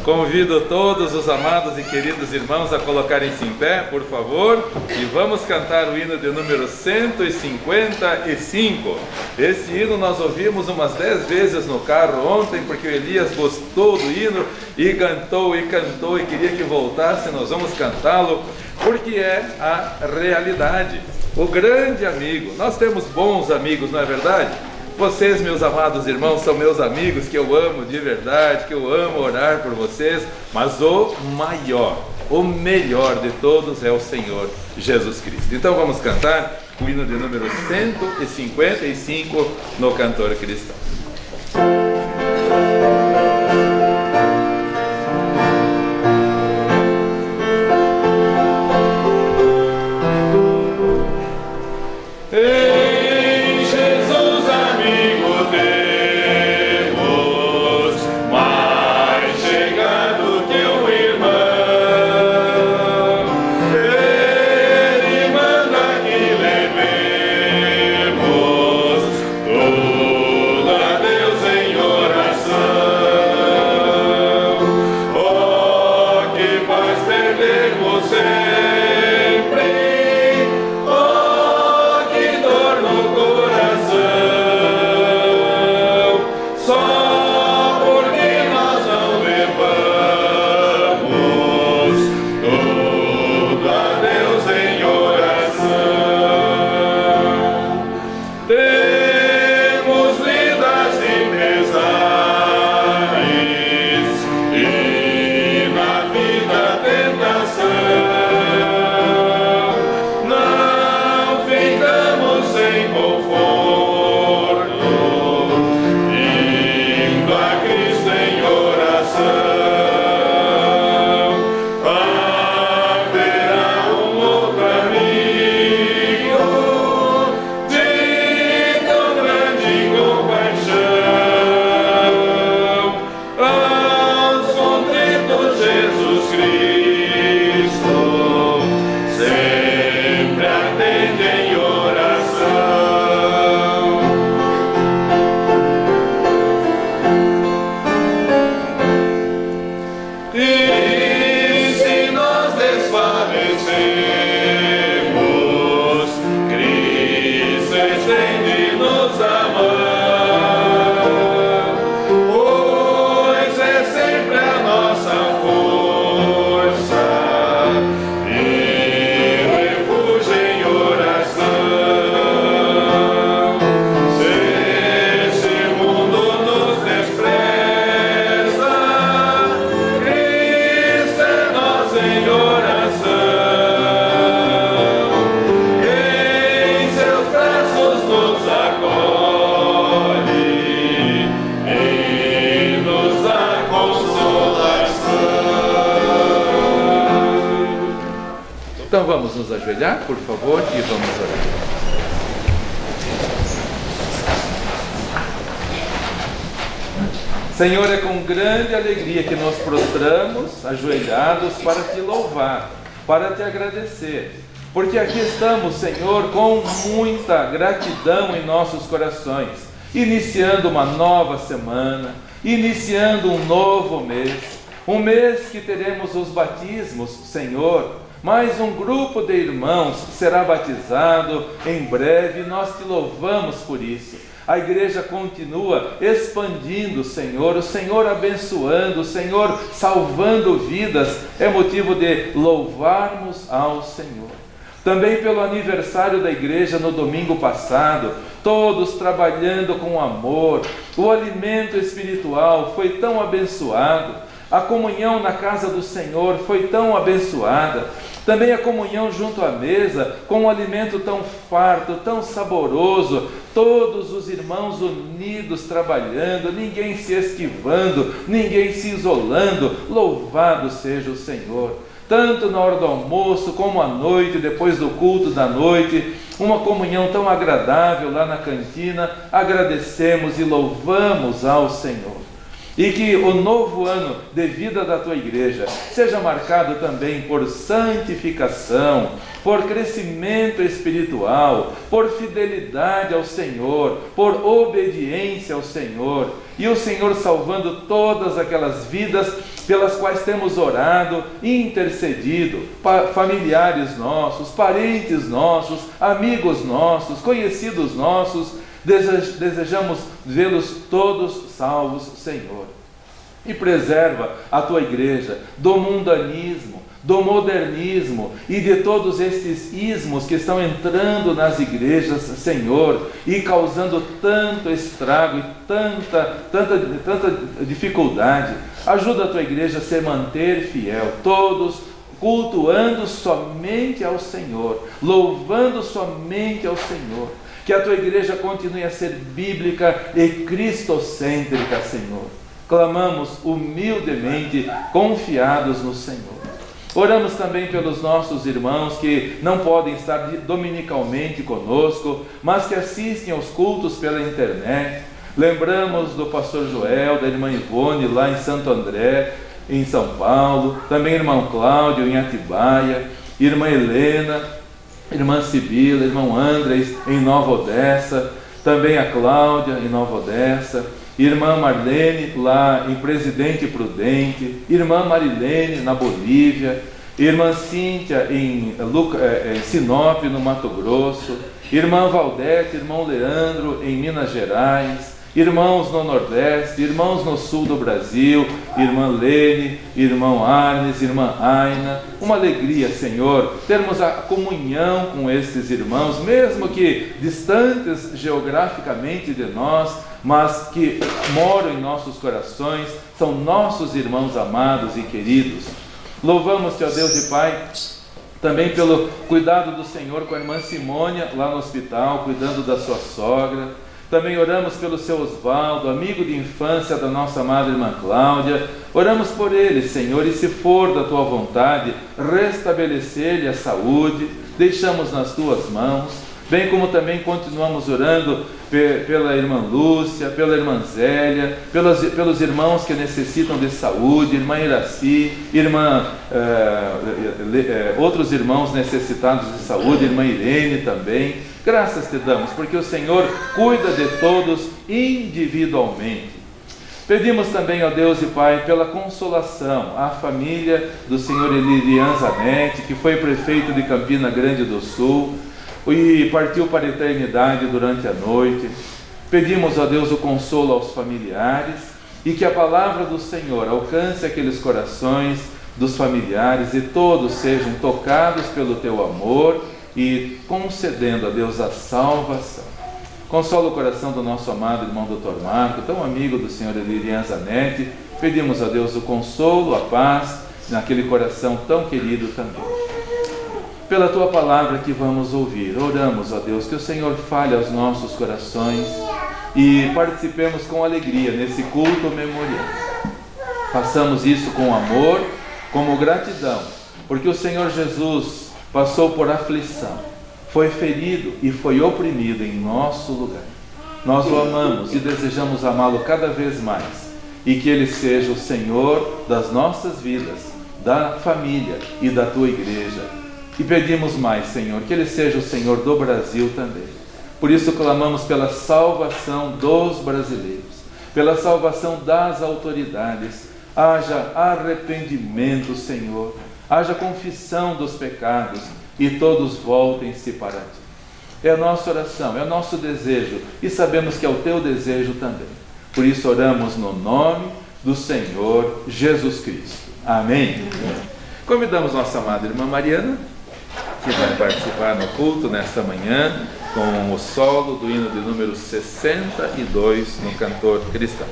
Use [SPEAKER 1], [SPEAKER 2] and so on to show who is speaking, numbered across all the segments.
[SPEAKER 1] Convido todos os amados e queridos irmãos a colocarem-se em pé, por favor, e vamos cantar o hino de número 155. Este hino nós ouvimos umas 10 vezes no carro ontem, porque o Elias gostou do hino e cantou e queria que voltasse. Nós vamos cantá-lo porque é a realidade. O grande amigo, nós temos bons amigos, não é verdade? Vocês, meus amados irmãos, são meus amigos que eu amo de verdade, que eu amo orar por vocês, mas o maior, o melhor de todos é o Senhor Jesus Cristo. Então vamos cantar o hino de número 155 no Cantor Cristão. Então vamos nos ajoelhar, por favor, e vamos orar. Senhor, é com grande alegria que nós prostramos, ajoelhados, para te louvar, para te agradecer, porque aqui estamos, Senhor, com muita gratidão em nossos corações, iniciando uma nova semana, iniciando um novo mês, um mês que teremos os batismos, Senhor. Mais um grupo de irmãos será batizado em breve, nós te louvamos por isso. A igreja continua expandindo, Senhor, o Senhor abençoando, o Senhor salvando vidas, é motivo de louvarmos ao Senhor. Também pelo aniversário da igreja no domingo passado, todos trabalhando com amor, o alimento espiritual foi tão abençoado, a comunhão na casa do Senhor foi tão abençoada, também a comunhão junto à mesa, com um alimento tão farto, tão saboroso, todos os irmãos unidos trabalhando, ninguém se esquivando, ninguém se isolando, louvado seja o Senhor. Tanto na hora do almoço, como à noite, depois do culto da noite, uma comunhão tão agradável lá na cantina, agradecemos e louvamos ao Senhor. e que o novo ano de vida da tua igreja seja marcado também por santificação, por crescimento espiritual, por fidelidade ao Senhor, por obediência ao Senhor, e o Senhor salvando todas aquelas vidas pelas quais temos orado e intercedido, familiares nossos, parentes nossos, amigos nossos, conhecidos nossos. Desejamos vê-los todos salvos, Senhor. E preserva a tua igreja do mundanismo, do modernismo e de todos estes ismos que estão entrando nas igrejas, Senhor, e causando tanto estrago e tanta dificuldade. Ajuda a tua igreja a se manter fiel, todos cultuando somente ao Senhor, louvando somente ao Senhor. Que a tua igreja continue a ser bíblica e cristocêntrica, Senhor. Clamamos humildemente, confiados no Senhor. Oramos também pelos nossos irmãos que não podem estar dominicalmente conosco, mas que assistem aos cultos pela internet. Lembramos do pastor Joel, da irmã Ivone, lá em Santo André, em São Paulo. Também irmão Cláudio, em Atibaia. Irmã Helena, irmã Sibila, irmão Andrés, em Nova Odessa, também a Cláudia, em Nova Odessa, irmã Marlene, lá em Presidente Prudente, irmã Marilene, na Bolívia, irmã Cíntia, em Sinop, no Mato Grosso, irmã Valdete, irmão Leandro, em Minas Gerais, irmãos no Nordeste, irmãos no Sul do Brasil, irmã Lene, irmão Arnes, irmã Aina. Uma alegria, Senhor, termos a comunhão com estes irmãos, mesmo que distantes geograficamente de nós, mas que moram em nossos corações, são nossos irmãos amados e queridos. Louvamos-te, ó Deus e Pai, também pelo cuidado do Senhor com a irmã Simônia, lá no hospital, cuidando da sua sogra. Também oramos pelo seu Osvaldo, amigo de infância da nossa amada irmã Cláudia. Oramos por ele, Senhor, e se for da tua vontade, restabelecer-lhe a saúde, deixamos nas tuas mãos. Bem como também continuamos orando pela irmã Lúcia, pela irmã Zélia, pelos irmãos que necessitam de saúde, irmã Iraci, outros irmãos necessitados de saúde, irmã Irene também. Graças te damos, porque o Senhor cuida de todos individualmente. Pedimos também, ó Deus e Pai, pela consolação à família do senhor Elirian Zanetti, que foi prefeito de Campina Grande do Sul e partiu para a eternidade durante a noite. Pedimos, ó Deus, o consolo aos familiares e que a palavra do Senhor alcance aqueles corações dos familiares e todos sejam tocados pelo teu amor e concedendo a Deus a salvação. Consola o coração do nosso amado irmão Dr. Marco, tão amigo do senhor Elirian Zanetti. Pedimos a Deus o consolo, a paz naquele coração tão querido também. Pela tua palavra que vamos ouvir, oramos, ó Deus, que o Senhor fale aos nossos corações e participemos com alegria nesse culto memorial. Façamos isso com amor, como gratidão, porque o Senhor Jesus passou por aflição, foi ferido e foi oprimido em nosso lugar. Nós o amamos e desejamos amá-lo cada vez mais, e que Ele seja o Senhor das nossas vidas, da família e da tua igreja. E pedimos mais, Senhor, que Ele seja o Senhor do Brasil também. Por isso clamamos pela salvação dos brasileiros, pela salvação das autoridades. Haja arrependimento, Senhor, haja confissão dos pecados e todos voltem-se para ti. É a nossa oração, é o nosso desejo e sabemos que é o teu desejo também. Por isso oramos no nome do Senhor Jesus Cristo. Amém. Convidamos nossa amada irmã Mariana, que vai participar no culto nesta manhã com o solo do hino de número 62 no Cantor Cristão.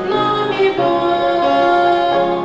[SPEAKER 2] Nome bom.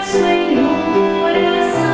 [SPEAKER 2] Senhor, oração.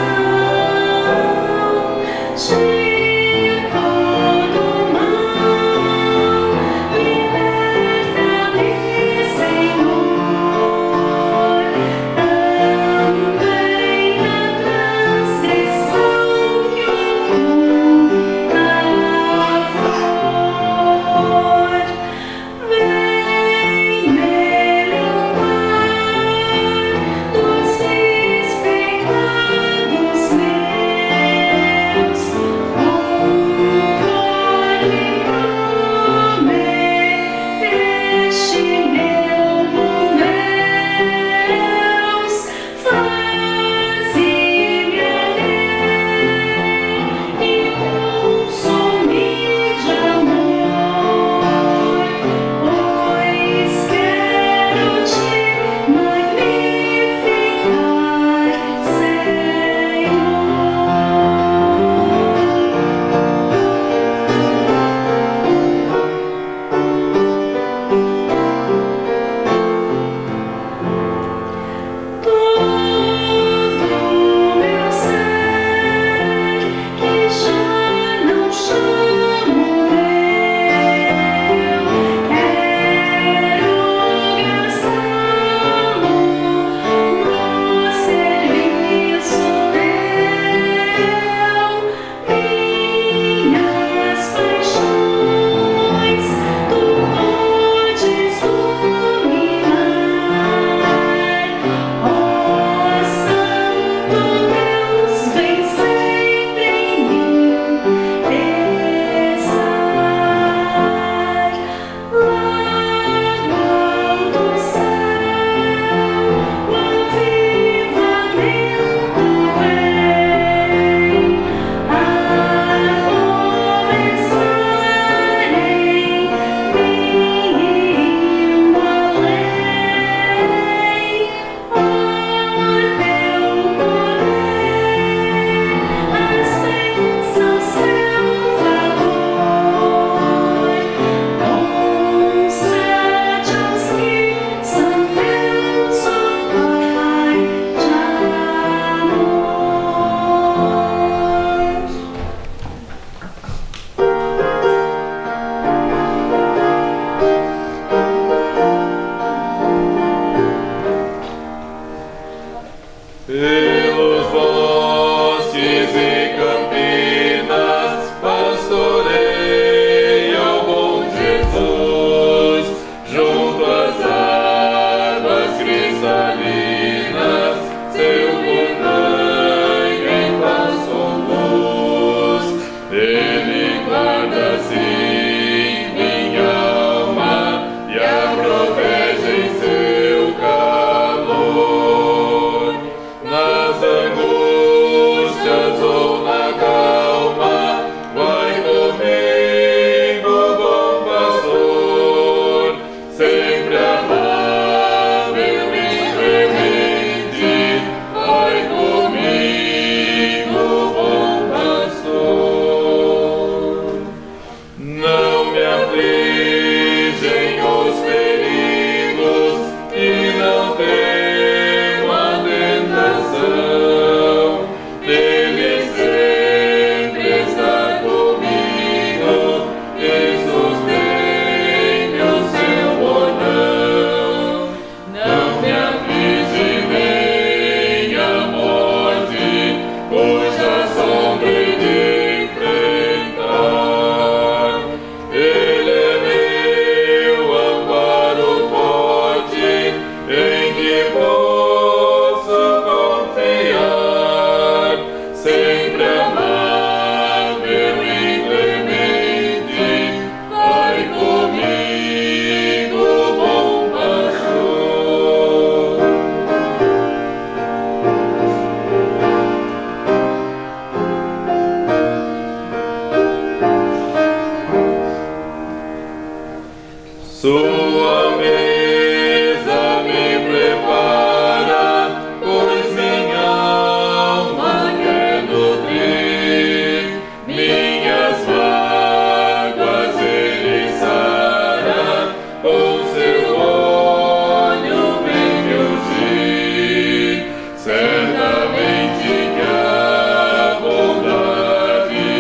[SPEAKER 2] Sua mesa me prepara, pois minha alma quer nutrir. Minhas mágoas ele sara, com seu olho vem me ungir. Certamente que a bondade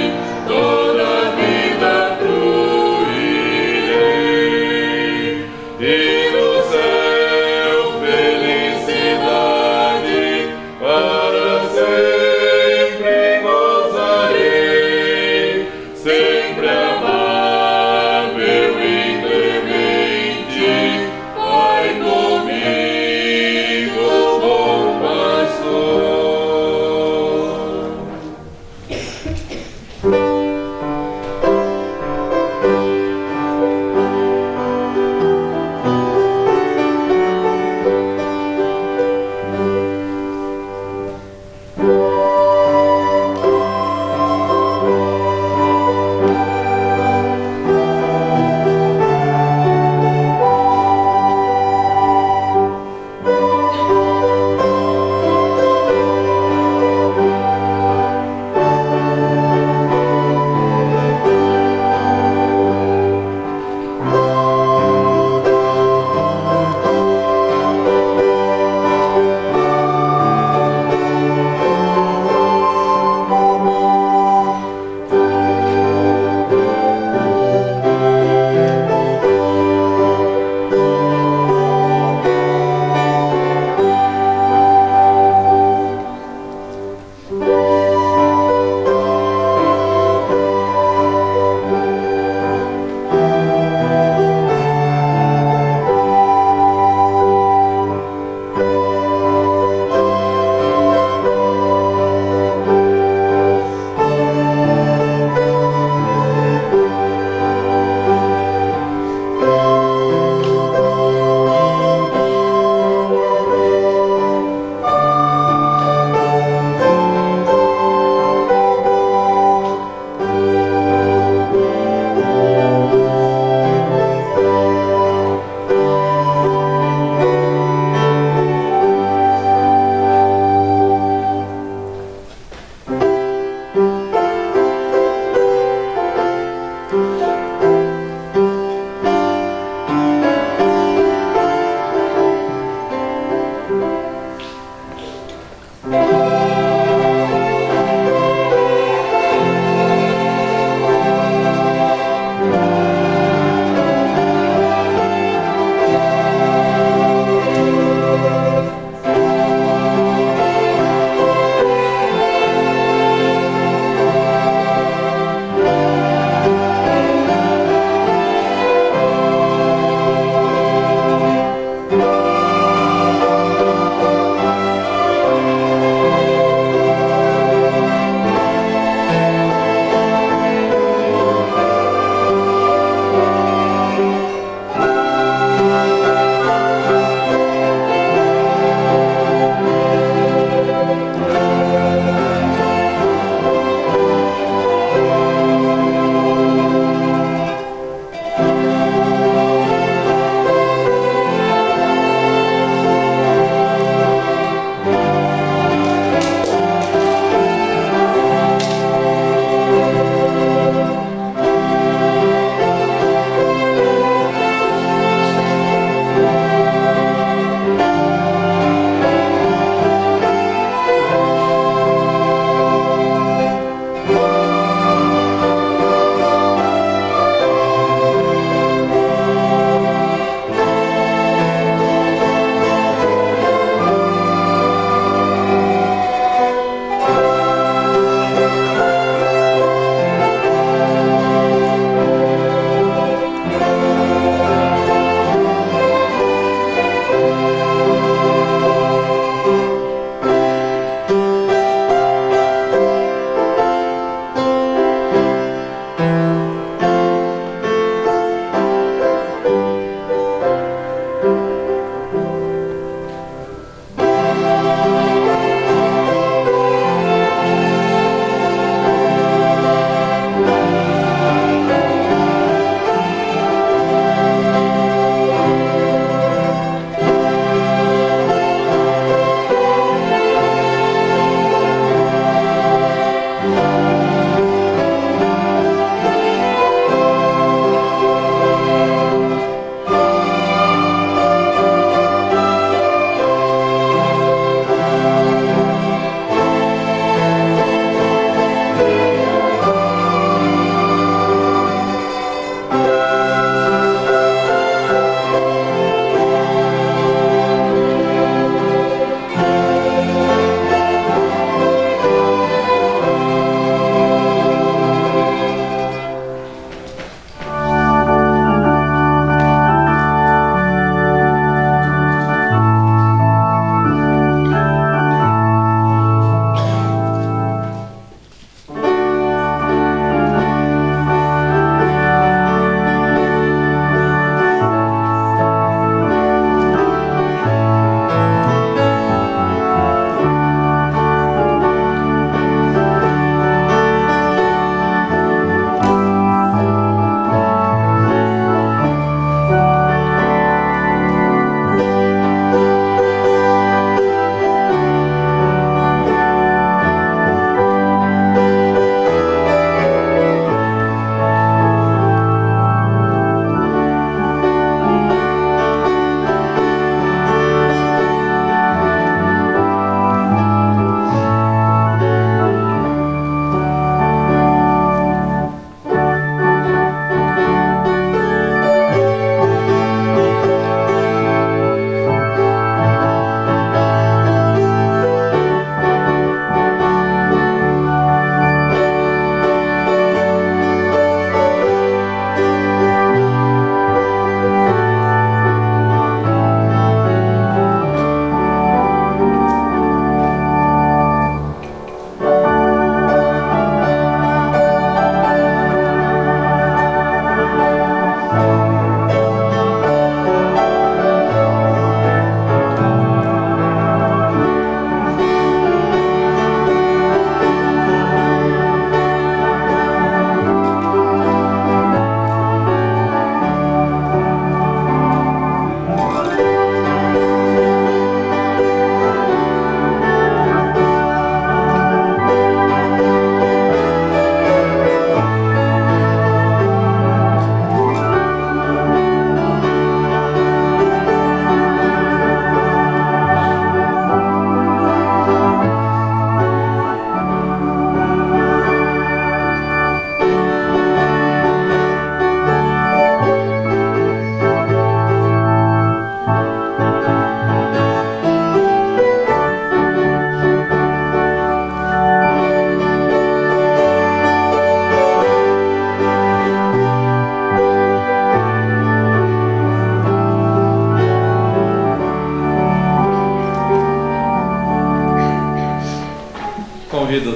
[SPEAKER 2] toda a vida fluirei.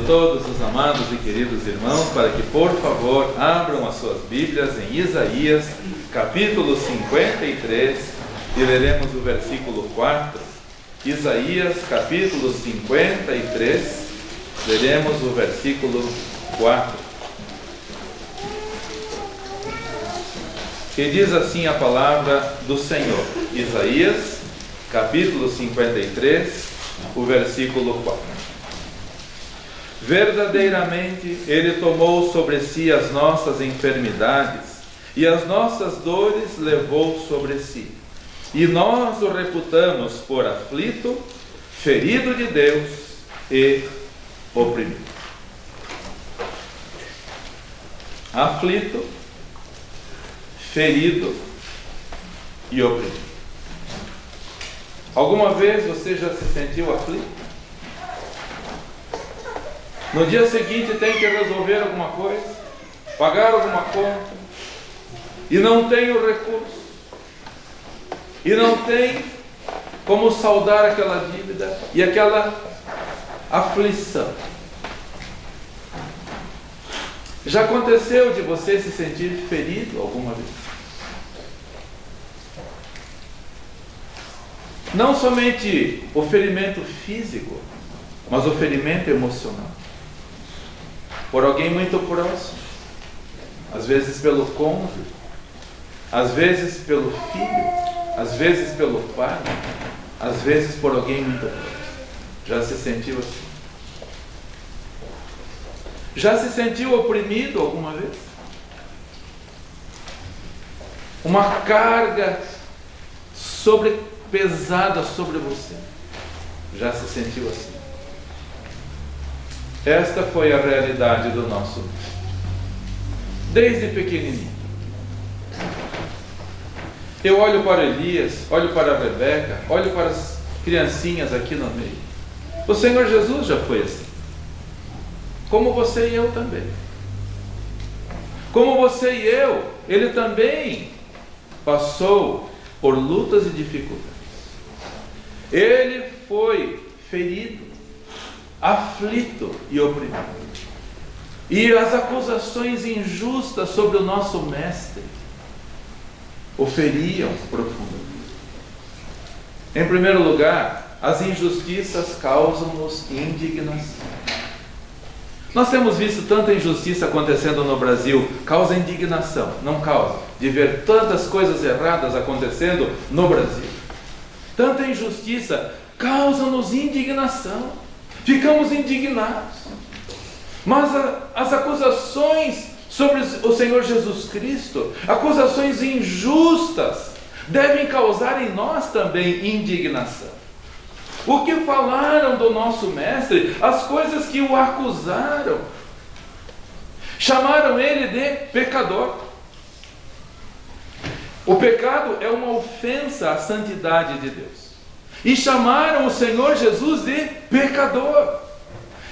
[SPEAKER 1] todos os amados e queridos irmãos para que, por favor, abram as suas Bíblias em Isaías, capítulo 53, e leremos o versículo 4. Isaías, capítulo 53, leremos o versículo 4. Que diz assim a palavra do Senhor. Isaías, capítulo 53, o versículo 4. Verdadeiramente Ele tomou sobre si as nossas enfermidades e as nossas dores levou sobre si. E nós o reputamos por aflito, ferido de Deus e oprimido. Aflito, ferido e oprimido. Alguma vez você já se sentiu aflito? No dia seguinte tem que resolver alguma coisa, pagar alguma conta, e não tem o recurso, e não tem como saldar aquela dívida e aquela aflição. Já aconteceu de você se sentir ferido alguma vez? Não somente o ferimento físico, mas o ferimento emocional. Por alguém muito próximo, às vezes pelo cônjuge, às vezes pelo filho, às vezes pelo pai, às vezes por alguém muito próximo. Já se sentiu assim? Já se sentiu oprimido alguma vez? Uma carga pesada sobre você. Já se sentiu assim? Esta foi a realidade do nosso mundo. Desde pequenininho. Eu olho para Elias, olho para a Rebeca, olho para as criancinhas aqui no meio. O Senhor Jesus já foi assim. Como você e eu também. Como você e eu, Ele também passou por lutas e dificuldades. Ele foi ferido, aflito e oprimido. E as acusações injustas sobre o nosso mestre o feriam profundamente. Em primeiro lugar, as injustiças causam-nos indignação. Nós temos visto tanta injustiça acontecendo no Brasil, causa indignação, não causa, de ver tantas coisas erradas acontecendo no Brasil. Tanta injustiça causa-nos indignação, ficamos indignados. Mas as acusações sobre o Senhor Jesus Cristo, acusações injustas, devem causar em nós também indignação. O que falaram do nosso mestre, as coisas que o acusaram, chamaram ele de pecador. O pecado é uma ofensa à santidade de Deus. E chamaram o Senhor Jesus de pecador.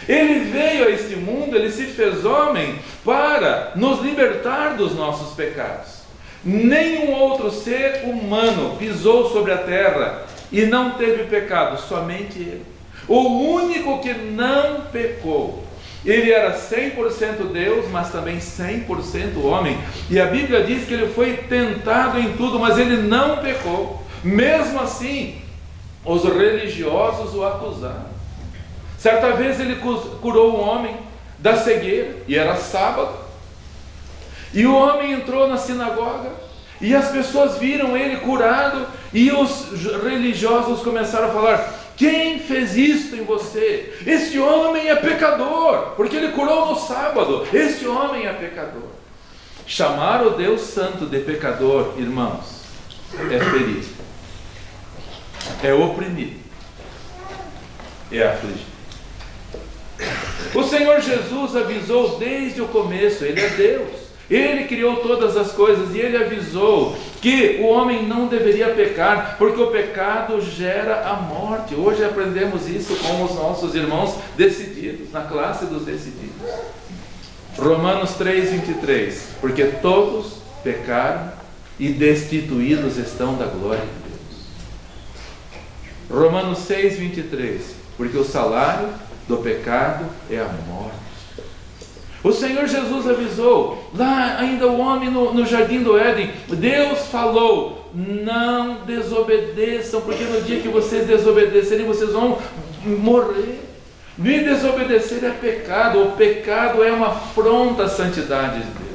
[SPEAKER 1] Ele veio a este mundo, Ele se fez homem para nos libertar dos nossos pecados. Nenhum outro ser humano pisou sobre a terra e não teve pecado, somente Ele. O único que não pecou. Ele era 100% Deus, mas também 100% homem. E a Bíblia diz que Ele foi tentado em tudo, mas Ele não pecou. Mesmo assim, os religiosos o acusaram. Certa vez Ele curou um homem da cegueira, e era sábado. E o homem entrou na sinagoga, e as pessoas viram ele curado, e os religiosos começaram a falar: quem fez isto em você? Este homem é pecador, porque ele curou no sábado. Este homem é pecador. Chamar o Deus Santo de pecador, irmãos, é ferido, é oprimido, é afligido. O Senhor Jesus avisou desde o começo, Ele é Deus, Ele criou todas as coisas, e Ele avisou que o homem não deveria pecar, porque o pecado gera a morte. Hoje aprendemos isso com os nossos irmãos decididos, na classe dos decididos. Romanos 3:23, porque todos pecaram e destituídos estão da glória de Deus. Romanos 6:23, porque o salário do pecado é a morte. O Senhor Jesus avisou, lá ainda o homem no jardim do Éden, Deus falou, não desobedeçam, porque no dia que vocês desobedecerem, vocês vão morrer. Me desobedecer é pecado, o pecado é uma afronta à santidade de Deus.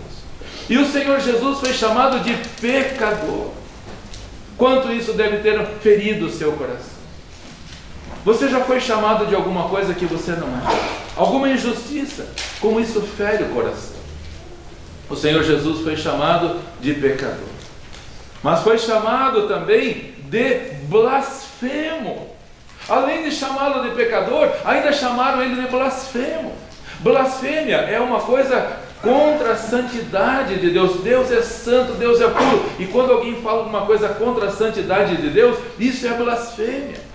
[SPEAKER 1] E o Senhor Jesus foi chamado de pecador. Quanto isso deve ter ferido o seu coração? Você já foi chamado de alguma coisa que você não é? Alguma injustiça? Como isso fere o coração? O Senhor Jesus foi chamado de pecador. Mas foi chamado também de blasfemo. Além de chamá-lo de pecador, ainda chamaram ele de blasfemo. Blasfêmia é uma coisa contra a santidade de Deus. Deus é santo, Deus é puro. E quando alguém fala alguma coisa contra a santidade de Deus, isso é blasfêmia.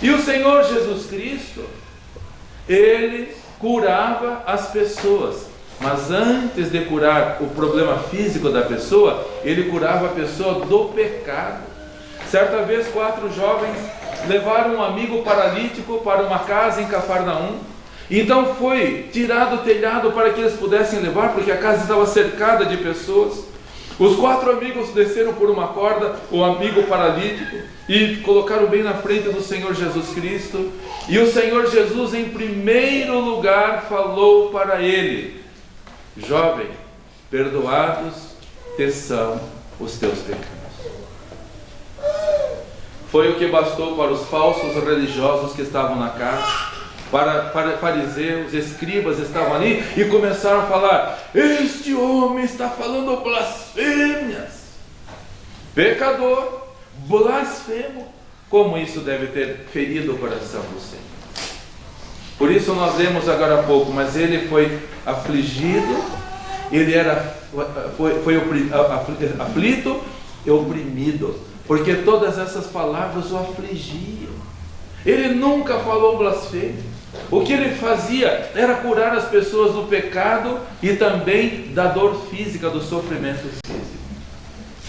[SPEAKER 1] E o Senhor Jesus Cristo, Ele curava as pessoas. Mas antes de curar o problema físico da pessoa, Ele curava a pessoa do pecado. Certa vez 4 jovens levaram um amigo paralítico para uma casa em Cafarnaum. Então foi tirado o telhado para que eles pudessem levar, porque a casa estava cercada de pessoas. Os 4 amigos desceram por uma corda, o amigo paralítico, e colocaram bem na frente do Senhor Jesus Cristo. E o Senhor Jesus, em primeiro lugar, falou para ele: jovem, perdoados te são os teus pecados. Foi o que bastou para os falsos religiosos que estavam na casa, para fariseus, escribas estavam ali e começaram a falar: este homem está falando blasfêmias. Pecador, blasfemo. Como isso deve ter ferido o coração do Senhor. Por isso nós lemos agora há pouco, mas ele foi afligido, ele foi aflito e oprimido, porque todas essas palavras o afligiam. Ele nunca falou blasfêmia. O que ele fazia era curar as pessoas do pecado e também da dor física, do sofrimento físico.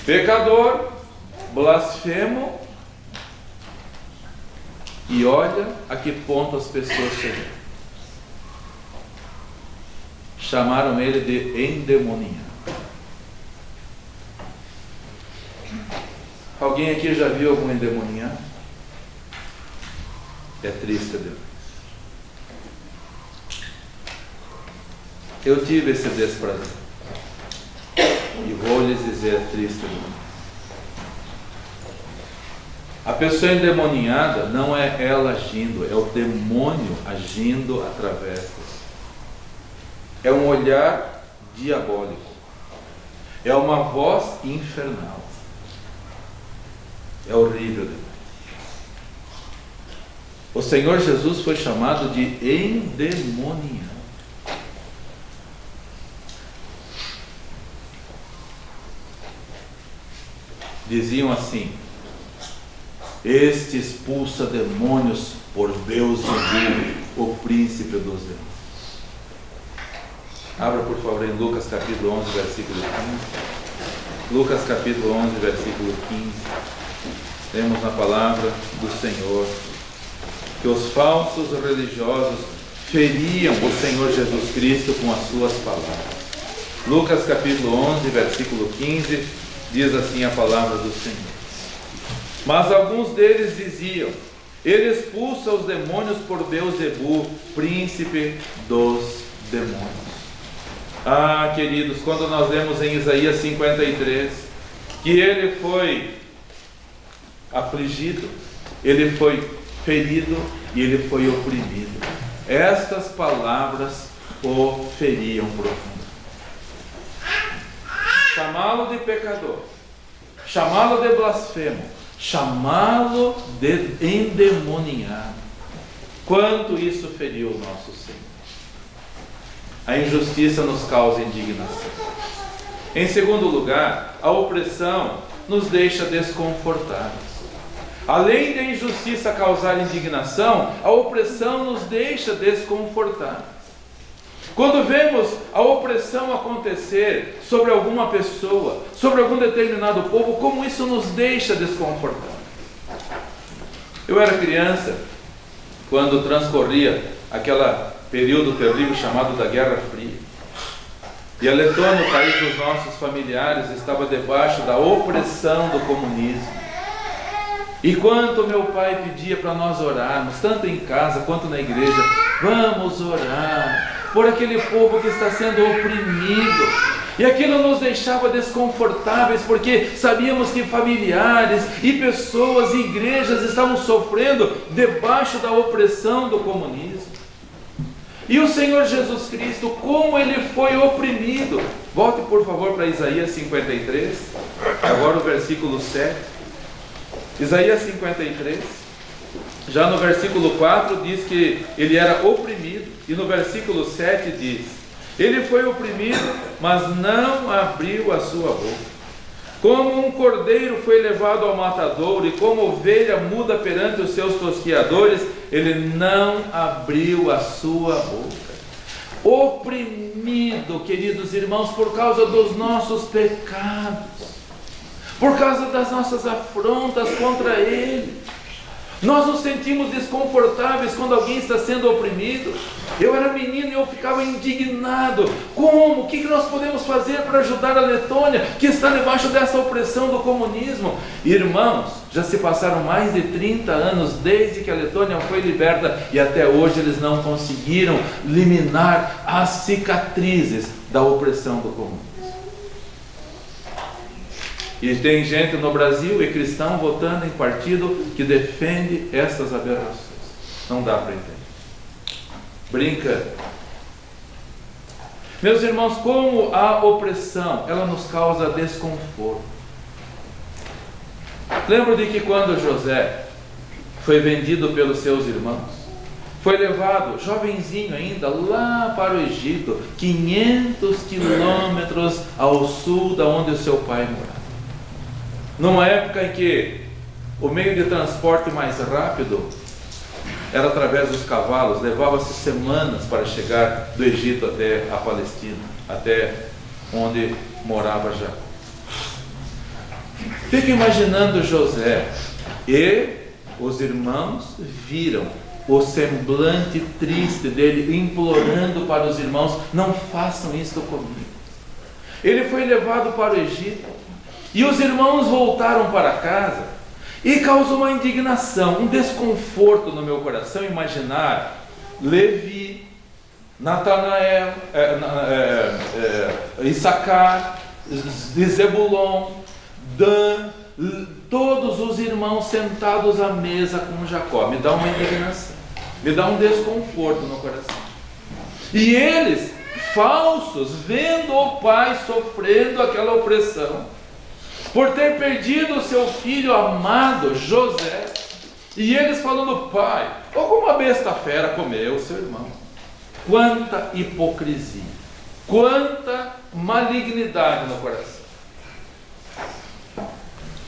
[SPEAKER 1] Pecador, blasfemo, e olha a que ponto as pessoas chegaram. Chamaram ele de endemoniado. Alguém aqui já viu algum endemoniado? É triste, Deus. Eu tive esse desprazer. E vou lhes dizer, é triste, Deus. A pessoa endemoniada não é ela agindo, é o demônio agindo através dela. É um olhar diabólico. É uma voz infernal. É horrível, Deus. O Senhor Jesus foi chamado de endemoniado. Diziam assim: este expulsa demônios por Beelzebul, o príncipe dos demônios. Abra por favor em Lucas capítulo 11, versículo 15. Lucas capítulo 11, versículo 15. Temos na palavra do Senhor que os falsos religiosos feriam o Senhor Jesus Cristo com as suas palavras. Lucas capítulo 11, versículo 15, diz assim a palavra do Senhor: mas alguns deles diziam: ele expulsa os demônios por Beelzebul, príncipe dos demônios. Ah, queridos, quando nós lemos em Isaías 53 que ele foi afligido, ele foi ferido e ele foi oprimido, estas palavras o feriam profundamente. Chamá-lo de pecador, chamá-lo de blasfemo, chamá-lo de endemoniado, quanto isso feriu o nosso Senhor. A injustiça nos causa indignação. Em segundo lugar, a opressão nos deixa desconfortados. Além da injustiça causar indignação, a opressão nos deixa desconfortados. Quando vemos a opressão acontecer sobre alguma pessoa, sobre algum determinado povo, como isso nos deixa desconfortados? Eu era criança quando transcorria aquele período terrível chamado da Guerra Fria. E a Letônia, o país dos nossos familiares, estava debaixo da opressão do comunismo. E quanto meu pai pedia para nós orarmos, tanto em casa quanto na igreja, vamos orar por aquele povo que está sendo oprimido. E aquilo nos deixava desconfortáveis, porque sabíamos que familiares e pessoas, igrejas estavam sofrendo debaixo da opressão do comunismo. E o Senhor Jesus Cristo, como Ele foi oprimido. Volte por favor para Isaías 53, agora o versículo 7. Isaías 53, já no versículo 4 diz que Ele era oprimido, e no versículo 7 diz: Ele foi oprimido, mas não abriu a sua boca. Como um cordeiro foi levado ao matadouro, e como ovelha muda perante os seus tosquiadores, Ele não abriu a sua boca. Oprimido, queridos irmãos, por causa dos nossos pecados, por causa das nossas afrontas contra Ele. Nós nos sentimos desconfortáveis quando alguém está sendo oprimido. Eu era menino e eu ficava indignado. Como? O que nós podemos fazer para ajudar a Letônia, que está debaixo dessa opressão do comunismo? Irmãos, já se passaram mais de 30 anos desde que a Letônia foi liberta, e até hoje eles não conseguiram eliminar as cicatrizes da opressão do comunismo. E tem gente no Brasil e cristão votando em partido que defende essas aberrações. Não dá para entender. Brinca. Meus irmãos, como a opressão, ela nos causa desconforto. Lembro de que quando José foi vendido pelos seus irmãos, foi levado, jovenzinho ainda, lá para o Egito, 500 quilômetros ao sul da onde o seu pai morava. Numa época em que o meio de transporte mais rápido era através dos cavalos, levava-se semanas para chegar do Egito até a Palestina, até onde morava Jacó. Fica imaginando José, e os irmãos viram o semblante triste dele, implorando para os irmãos: não façam isso comigo. Ele foi levado para o Egito, e os irmãos voltaram para casa, e causou uma indignação, um desconforto no meu coração imaginar Levi, Natanael, Issacar, Zebulon, Dan, todos os irmãos sentados à mesa com Jacó. Me dá uma indignação, me dá um desconforto no coração. E eles, falsos, vendo o pai sofrendo aquela opressão, por ter perdido o seu filho amado, José, e eles falando: pai, alguma besta fera comeu o seu irmão. Quanta hipocrisia, quanta malignidade no coração.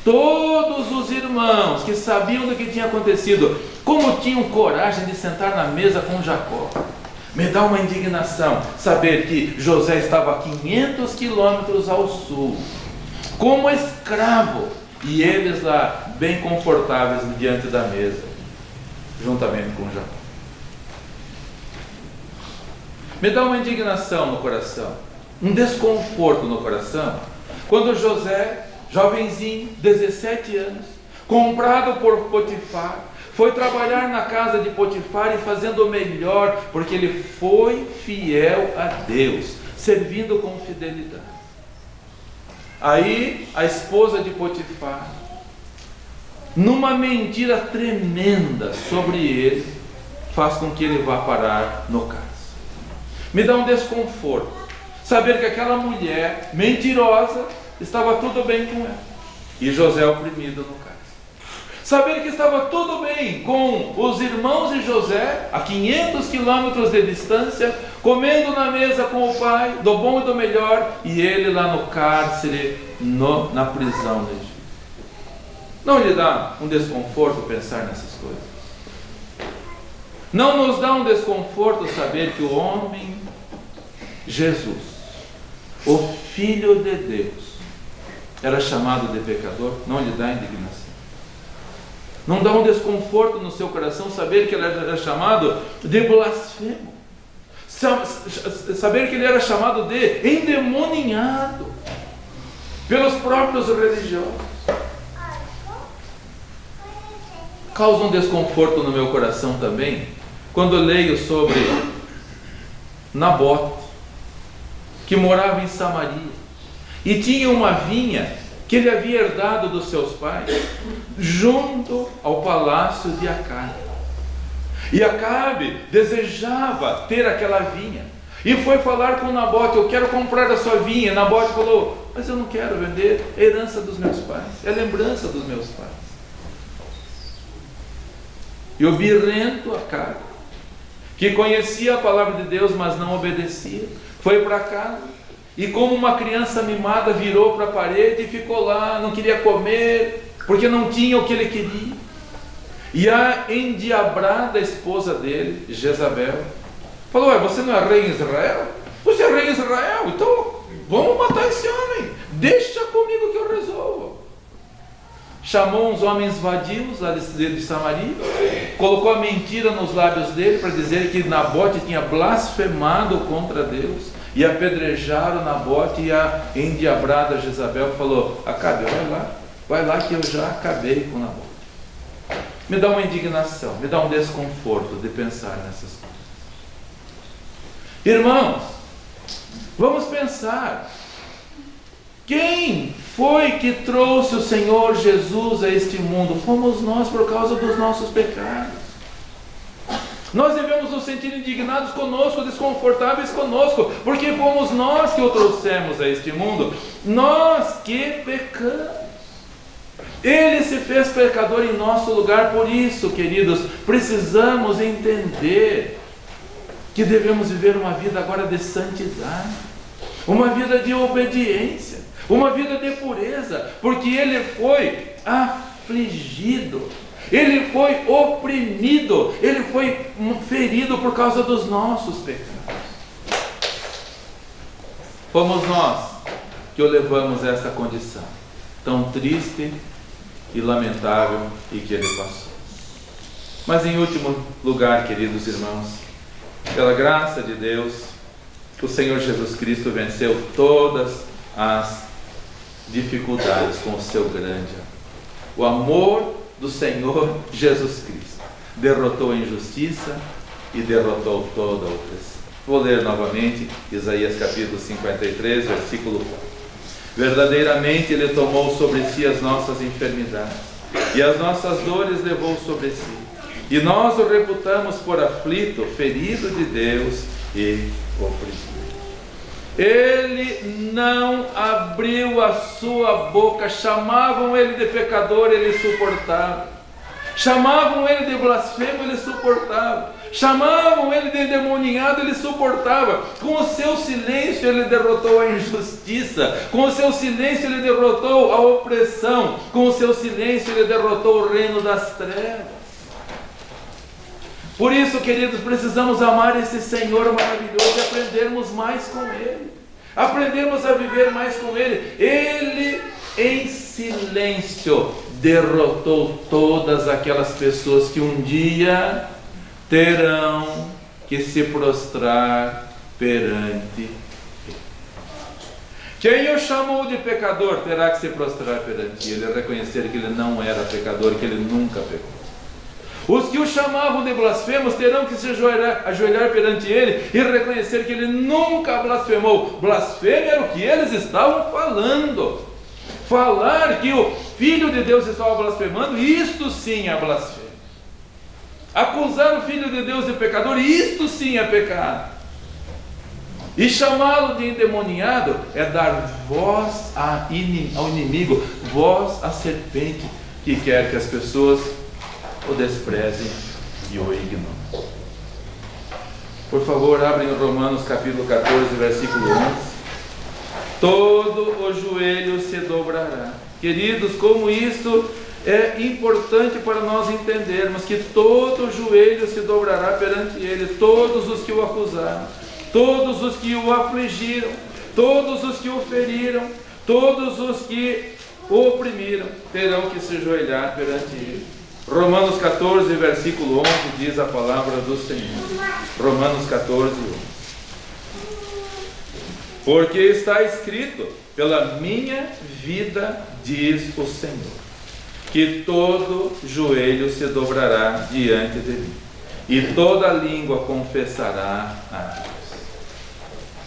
[SPEAKER 1] Todos os irmãos que sabiam do que tinha acontecido, como tinham coragem de sentar na mesa com Jacó? Me dá uma indignação saber que José estava a 500 quilômetros ao sul, como escravo, e eles lá bem confortáveis diante da mesa, juntamente com Jacó. Me dá uma indignação no coração, um desconforto no coração, quando José, jovenzinho, 17 anos, comprado por Potifar, foi trabalhar na casa de Potifar e fazendo o melhor, porque ele foi fiel a Deus, servindo com fidelidade. Aí a esposa de Potifar, numa mentira tremenda sobre ele, faz com que ele vá parar no cárcere. Me dá um desconforto saber que aquela mulher mentirosa estava tudo bem com ela, e José oprimido no cárcere. Saber que estava tudo bem com os irmãos de José, a 500 quilômetros de distância, comendo na mesa com o pai, do bom e do melhor, e ele lá no cárcere, na prisão do Egito. Não lhe dá um desconforto pensar nessas coisas? Não nos dá um desconforto saber que o homem, Jesus, o Filho de Deus, era chamado de pecador? Não lhe dá indignação? Não dá um desconforto no seu coração saber que ele era chamado de blasfemo? Saber que ele era chamado de endemoninhado pelos próprios religiosos? Causa um desconforto no meu coração também quando eu leio sobre Nabote, que morava em Samaria e tinha uma vinha que ele havia herdado dos seus pais junto ao palácio de Acabe. E Acabe desejava ter aquela vinha e foi falar com Nabote: eu quero comprar a sua vinha. Nabote falou: mas eu não quero vender, é herança dos meus pais, é lembrança dos meus pais. E o birrento Acabe, que conhecia a palavra de Deus, mas não obedecia, foi para casa e, como uma criança mimada, virou para a parede e ficou lá, não queria comer, porque não tinha o que ele queria. E a endiabrada esposa dele, Jezabel, falou: ué, você não é rei em Israel? Você é rei em Israel, então vamos matar esse homem, deixa comigo que eu resolvo. Chamou uns homens vadios lá de Samaria, colocou a mentira nos lábios dele para dizer que Nabote tinha blasfemado contra Deus, e apedrejaram Nabote. E a endiabrada Jezabel falou: Acabe, vai lá que eu já acabei com Nabote. Me dá uma indignação, me dá um desconforto de pensar nessas coisas. Irmãos, vamos pensar. Quem foi que trouxe o Senhor Jesus a este mundo? Fomos nós, por causa dos nossos pecados. Nós devemos nos sentir indignados conosco, desconfortáveis conosco, porque fomos nós que o trouxemos a este mundo, nós que pecamos. Ele se fez pecador em nosso lugar. Por isso, queridos, precisamos entender que devemos viver uma vida agora de santidade, uma vida de obediência, uma vida de pureza, porque ele foi afligido, ele foi oprimido, ele foi ferido por causa dos nossos pecados. Fomos nós que o levamos a essa condição tão triste e lamentável e que ele passou. Mas em último lugar, queridos irmãos, pela graça de Deus, o Senhor Jesus Cristo venceu todas as dificuldades com o seu grande amor. O amor do Senhor Jesus Cristo derrotou a injustiça e derrotou toda a opressão. Vou ler novamente Isaías capítulo 53, versículo 4. Verdadeiramente Ele tomou sobre si as nossas enfermidades, e as nossas dores levou sobre si. E nós o reputamos por aflito, ferido de Deus e oprimido. Ele não abriu a sua boca. Chamavam ele de pecador, ele suportava. Chamavam ele de blasfemo, ele suportava. Chamavam ele de endemoniado, ele suportava. Com o seu silêncio ele derrotou a injustiça. Com o seu silêncio ele derrotou a opressão. Com o seu silêncio ele derrotou o reino das trevas. Por isso, queridos, precisamos amar esse Senhor maravilhoso e aprendermos mais com Ele. Aprendermos a viver mais com Ele. Ele, em silêncio, derrotou todas aquelas pessoas que um dia terão que se prostrar perante Ele. Quem o chamou de pecador terá que se prostrar perante Ele, reconhecer que ele não era pecador, que ele nunca pecou. Os que o chamavam de blasfemos terão que se ajoelhar perante ele e reconhecer que ele nunca blasfemou. Blasfêmia era o que eles estavam falando. Falar que o Filho de Deus estava blasfemando, isto sim é blasfêmia. Acusar o Filho de Deus de pecador, isto sim é pecado. E chamá-lo de endemoniado é dar voz ao inimigo, voz à serpente que quer que as pessoas o desprezem e o ignorem. Por favor, abrem o Romanos capítulo 14, versículo 11. Todo o joelho se dobrará. Queridos, como isto é importante para nós entendermos, que todo o joelho se dobrará perante Ele, todos os que o acusaram, todos os que o afligiram, todos os que o feriram, todos os que o oprimiram, terão que se ajoelhar perante Ele. Romanos 14, versículo 11, diz a palavra do Senhor. Romanos 14, 11. Porque está escrito: pela minha vida, diz o Senhor, que todo joelho se dobrará diante de mim, e toda língua confessará a Deus.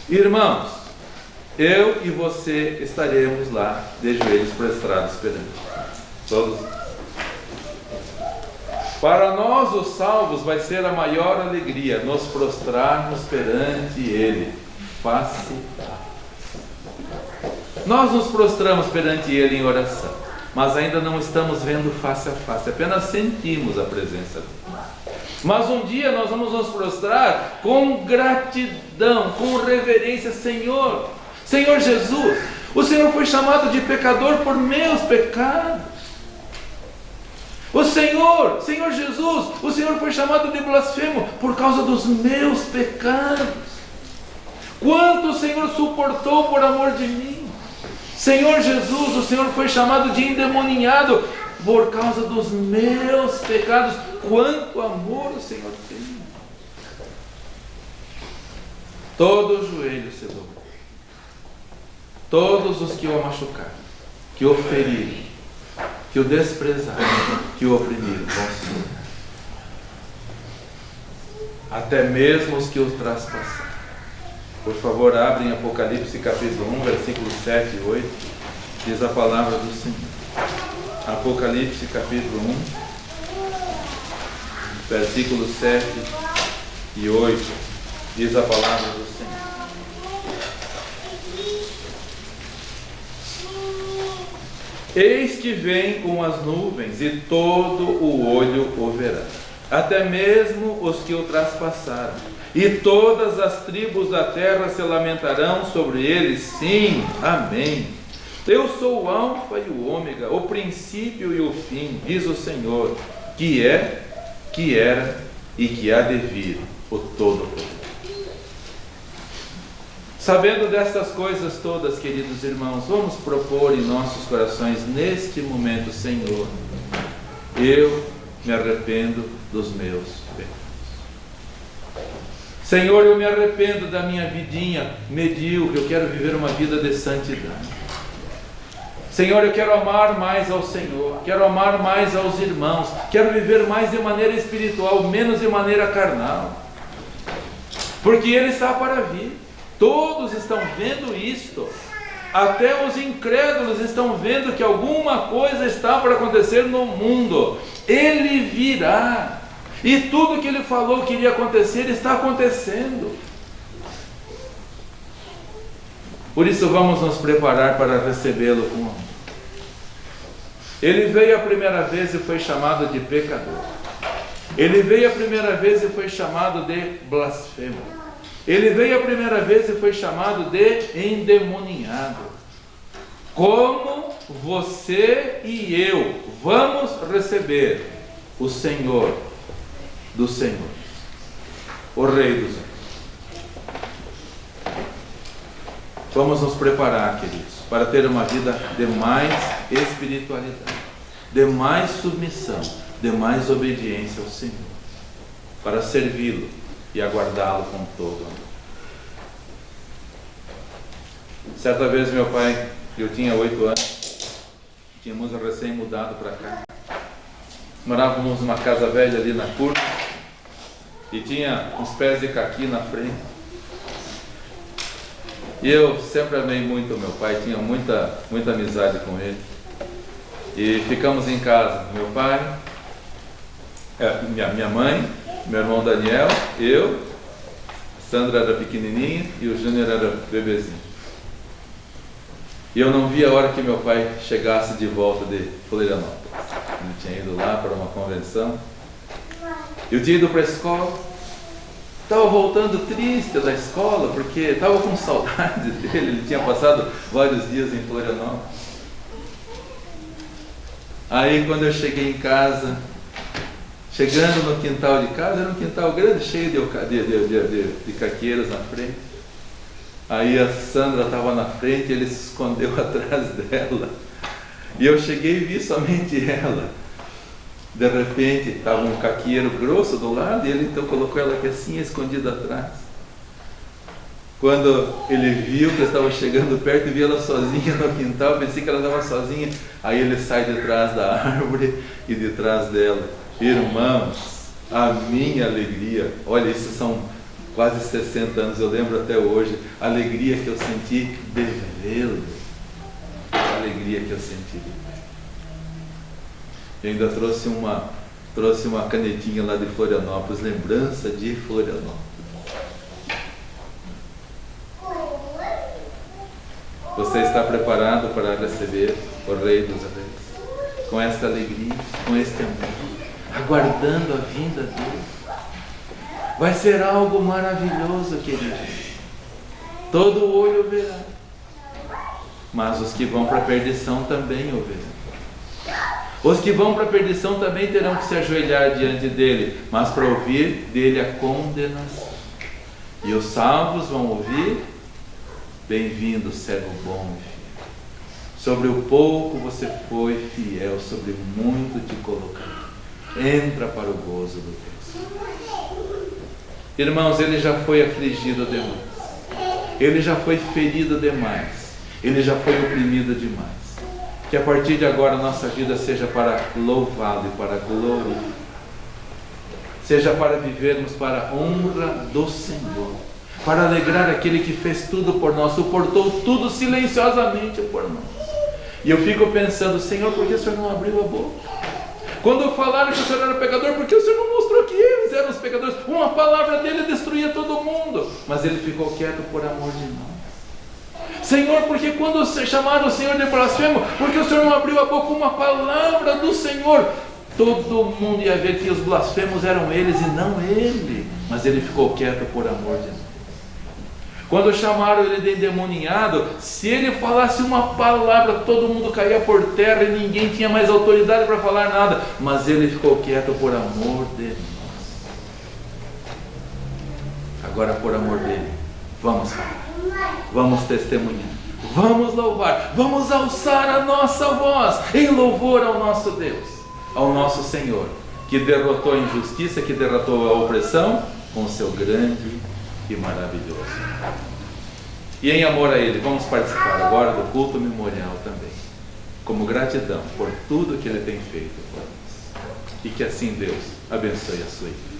[SPEAKER 1] Irmãos, eu e você estaremos lá de joelhos prostrados perante todos. Para nós, os salvos, vai ser a maior alegria nos prostrarmos perante Ele, face a face. Nós nos prostramos perante Ele em oração, mas ainda não estamos vendo face a face, apenas sentimos a presença dele. Mas um dia nós vamos nos prostrar com gratidão, com reverência. Senhor Jesus, o Senhor foi chamado de pecador por meus pecados. O Senhor Jesus, o Senhor foi chamado de blasfemo por causa dos meus pecados. Quanto o Senhor suportou por amor de mim. Senhor Jesus, o Senhor foi chamado de endemoniado por causa dos meus pecados. Quanto amor o Senhor tem. Todo joelho se dobrou. Todos os que o machucaram, que o feriram, que o desprezaram, que o oprimiram, vão se dobrar. Até mesmo os que o traspassaram. Por favor, abrem Apocalipse capítulo 1, versículos 7 e 8. Diz a palavra do Senhor. Apocalipse capítulo 1, versículos 7 e 8. Diz a palavra do Senhor. Eis que vem com as nuvens, e todo o olho o verá, até mesmo os que o traspassaram, e todas as tribos da terra se lamentarão sobre ele. Sim, amém. Eu sou o Alfa e o Ômega, o princípio e o fim, diz o Senhor, que é, que era e que há de vir, o Todo-Poderoso. Sabendo destas coisas todas, queridos irmãos, vamos propor em nossos corações neste momento: Senhor, eu me arrependo dos meus pecados. Senhor, eu me arrependo da minha vidinha medíocre, eu quero viver uma vida de santidade. Senhor, eu quero amar mais ao Senhor, quero amar mais aos irmãos, quero viver mais de maneira espiritual, menos de maneira carnal, porque Ele está para vir. Todos estão vendo isto, até os incrédulos estão vendo que alguma coisa está para acontecer no mundo. Ele virá, e tudo que Ele falou que iria acontecer está acontecendo. Por isso vamos nos preparar para recebê-lo com amor. Ele veio a primeira vez e foi chamado de pecador. Ele veio a primeira vez e foi chamado de blasfemo. Ele veio a primeira vez e foi chamado de endemoniado. Como você e eu vamos receber o Senhor dos Senhores, o Rei dos Reis? Vamos nos preparar, queridos, para ter uma vida de mais espiritualidade, de mais submissão, de mais obediência ao Senhor, para servi-lo e aguardá-lo com todo amor. Certa vez meu pai, eu tinha 8 anos, tínhamos recém-mudado para cá, morávamos numa casa velha ali na curva, e tinha uns pés de caqui na frente, e eu sempre amei muito o meu pai, tinha muita amizade com ele, e ficamos em casa, meu pai, minha mãe, meu irmão Daniel, eu, Sandra era pequenininha e o Júnior era bebezinho. E eu não vi a hora que meu pai chegasse de volta de Florianópolis. Ele tinha ido lá para uma convenção. Eu tinha ido para a escola. Estava voltando triste da escola, porque estava com saudade dele. Ele tinha passado vários dias em Florianópolis. Aí quando eu cheguei em casa, chegando no quintal de casa, era um quintal grande, cheio de caqueiros na frente. Aí a Sandra estava na frente, ele se escondeu atrás dela. E eu cheguei e vi somente ela. De repente, estava um caqueiro grosso do lado, e ele então colocou ela aqui assim, escondida atrás. Quando ele viu que eu estava chegando perto e viu ela sozinha no quintal, pensei que ela estava sozinha. Aí ele sai de trás da árvore e de trás dela. Irmãos, a minha alegria, olha, isso são quase 60 anos, eu lembro até hoje, a alegria que eu senti de vê-lo. A alegria que eu senti de vê-lo. Eu ainda trouxe uma canetinha lá de Florianópolis, lembrança de Florianópolis. Você está preparado para receber o Rei dos Reis? Com esta alegria, com este amor, aguardando a vinda dele. Vai ser algo maravilhoso, queridos. Todo olho verá. Mas os que vão para a perdição também o verão. Os que vão para a perdição também terão que se ajoelhar diante dele, mas para ouvir dele a condenação. E os salvos vão ouvir: bem-vindo, servo bom e fiel. Sobre o pouco você foi fiel, sobre muito te colocarei. Entra para o gozo do teu Senhor. Irmãos, ele já foi afligido demais. Ele já foi ferido demais. Ele já foi oprimido demais. Que a partir de agora a nossa vida seja para louvá-lo e para glorificar. Seja para vivermos para a honra do Senhor. Para alegrar aquele que fez tudo por nós, suportou tudo silenciosamente por nós. E eu fico pensando: Senhor, por que o Senhor não abriu a boca? Quando falaram que o Senhor era pecador, por que o Senhor não mostrou que eles eram os pecadores? Uma palavra dele destruía todo mundo, mas ele ficou quieto por amor de nós. Senhor, porque quando chamaram o Senhor de blasfemo, porque o Senhor não abriu a boca? Uma palavra do Senhor, todo mundo ia ver que os blasfemos eram eles e não ele, mas ele ficou quieto por amor de nós. Quando chamaram ele de endemoniado, se ele falasse uma palavra, todo mundo caía por terra e ninguém tinha mais autoridade para falar nada, mas ele ficou quieto por amor de nós. Agora, por amor dele, vamos falar, vamos testemunhar, vamos louvar, vamos alçar a nossa voz em louvor ao nosso Deus, ao nosso Senhor, que derrotou a injustiça, que derrotou a opressão com o seu grande e maravilhoso. E em amor a Ele, vamos participar agora do culto memorial também, como gratidão por tudo que Ele tem feito por nós. E que assim Deus abençoe a sua igreja.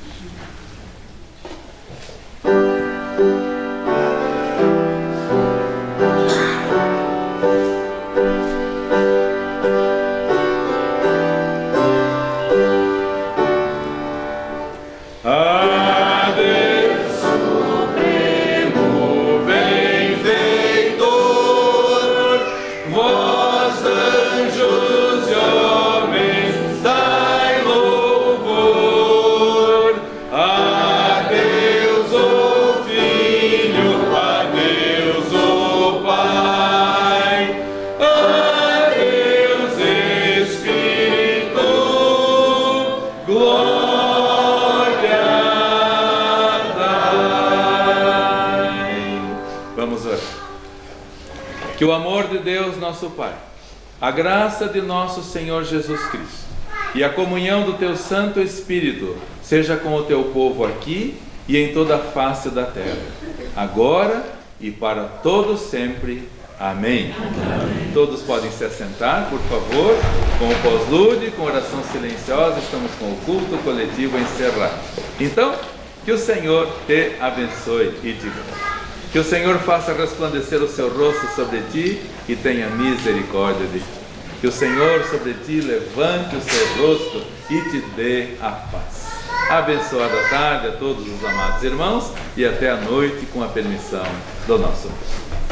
[SPEAKER 1] Que o amor de Deus, nosso Pai, a graça de nosso Senhor Jesus Cristo e a comunhão do Teu Santo Espírito seja com o Teu povo aqui e em toda a face da terra, agora e para todos sempre. Amém. Amém. Todos podem se assentar, por favor, com o pós-lude, com oração silenciosa. Estamos com o culto coletivo encerrado. Então, que o Senhor te abençoe e te guarde. Que o Senhor faça resplandecer o seu rosto sobre ti e tenha misericórdia de ti. Que o Senhor sobre ti levante o seu rosto e te dê a paz. Abençoada tarde a todos os amados irmãos e até a noite com a permissão do nosso Deus.